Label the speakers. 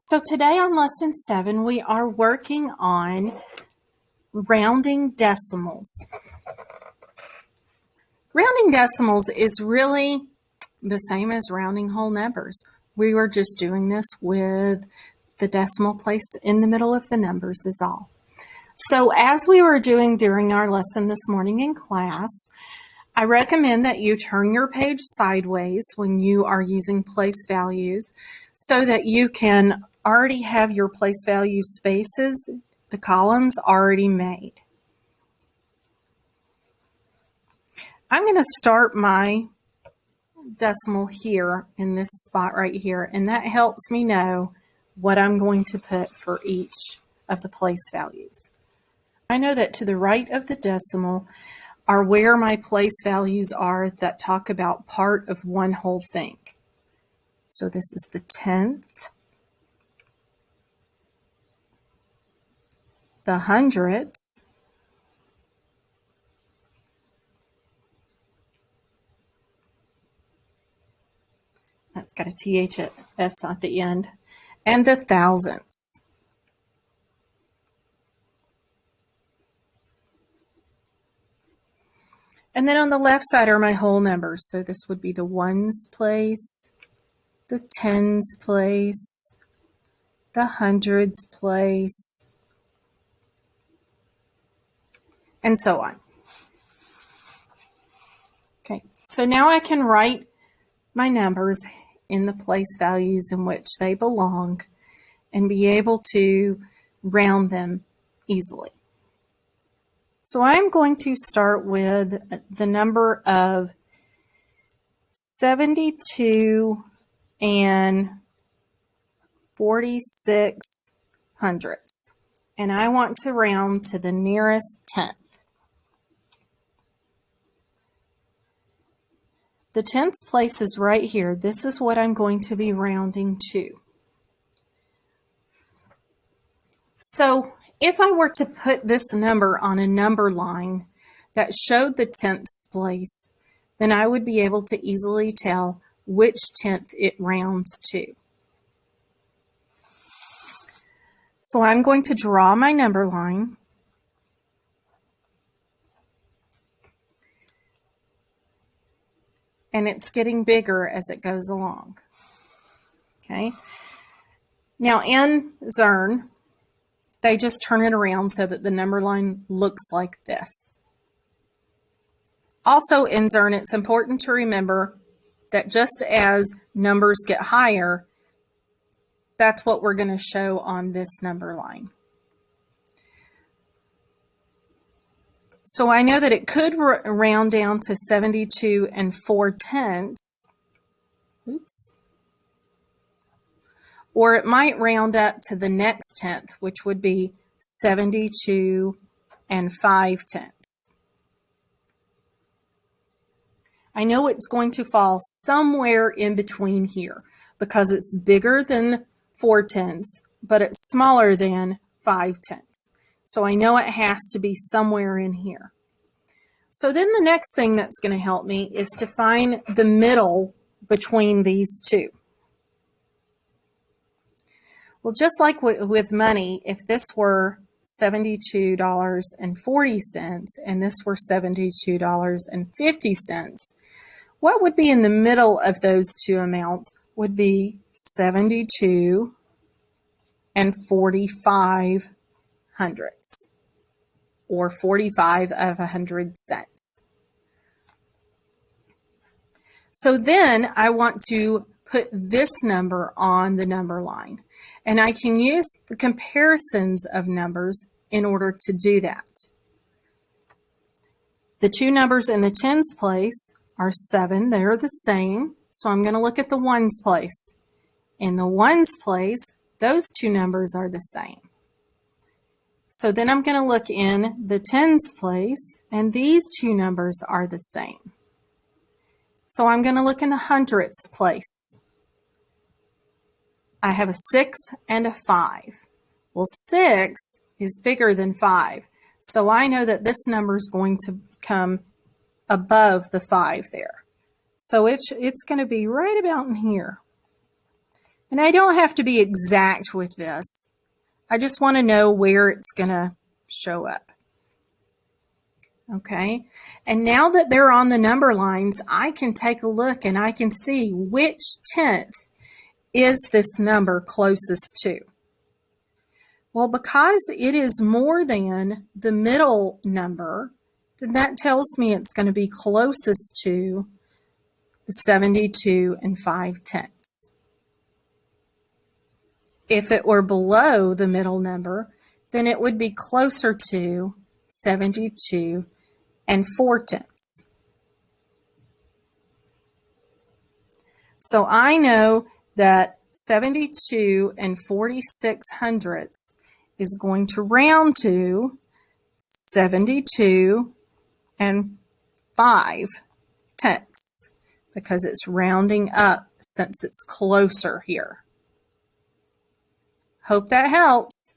Speaker 1: So today on lesson 7, we are working on rounding decimals. Rounding decimals is really the same as rounding whole numbers. We were just doing this with the decimal place in the middle of the numbers is all. So as we were doing during our lesson this morning in class, I recommend that you turn your page sideways when you are using place values so that you can already have your place value spaces, the columns already made. I'm going to start my decimal here in this spot right here, and that helps me know what I'm going to put for each of the place values. I know that to the right of the decimal are where my place values are that talk about part of one whole thing. So this is the 10th, the hundredths, that's got a THS at the end, and the thousandths. And then on the left side are my whole numbers. So this would be the ones place, the tens place, the hundreds place, and so on. Okay, so now I can write my numbers in the place values in which they belong and be able to round them easily. So I'm going to start with the number of 72 and 46 hundredths, and I want to round to the nearest tenth. The tenths place is right here. This is what I'm going to be rounding to. So if I were to put this number on a number line that showed the tenths place, then I would be able to easily tell which tenth it rounds to. So I'm going to draw my number line. And it's getting bigger as it goes along. Okay. Now in Zearn, they just turn it around so that the number line looks like this. Also in Zearn, it's important to remember that just as numbers get higher, that's what we're going to show on this number line. So I know that it could round down to 72 and 4/10. Oops. Or it might round up to the next tenth, which would be 72 and 5/10. I know it's going to fall somewhere in between here because it's bigger than 4/10, but it's smaller than 5/10. So I know it has to be somewhere in here. So then the next thing that's going to help me is to find the middle between these two. Well, just like with money, if this were $72.40 and this were $72.50, what would be in the middle of those two amounts would be 72 and 45 hundredths, or 45 of 100 cents. So then I want to put this number on the number line. And I can use the comparisons of numbers in order to do that. The two numbers in the tens place are 7. They're the same. So I'm going to look at the ones place. In the ones place, those two numbers are the same. So then I'm going to look in the tens place, and these two numbers are the same. So I'm going to look in the hundredths place. I have a 6 and a 5. Well, 6 is bigger than 5, so I know that this number is going to come above the 5 there. So it's going to be right about in here. And I don't have to be exact with this. I just want to know where it's going to show up. Okay, and now that they're on the number lines, I can take a look and I can see which tenth is this number closest to. Well, because it is more than the middle number, then that tells me it's going to be closest to the 72 and 5/10. If it were below the middle number, then it would be closer to 72 and 4/10. So I know that 72 and 46/100 is going to round to 72 and 5/10 because it's rounding up since it's closer here. Hope that helps.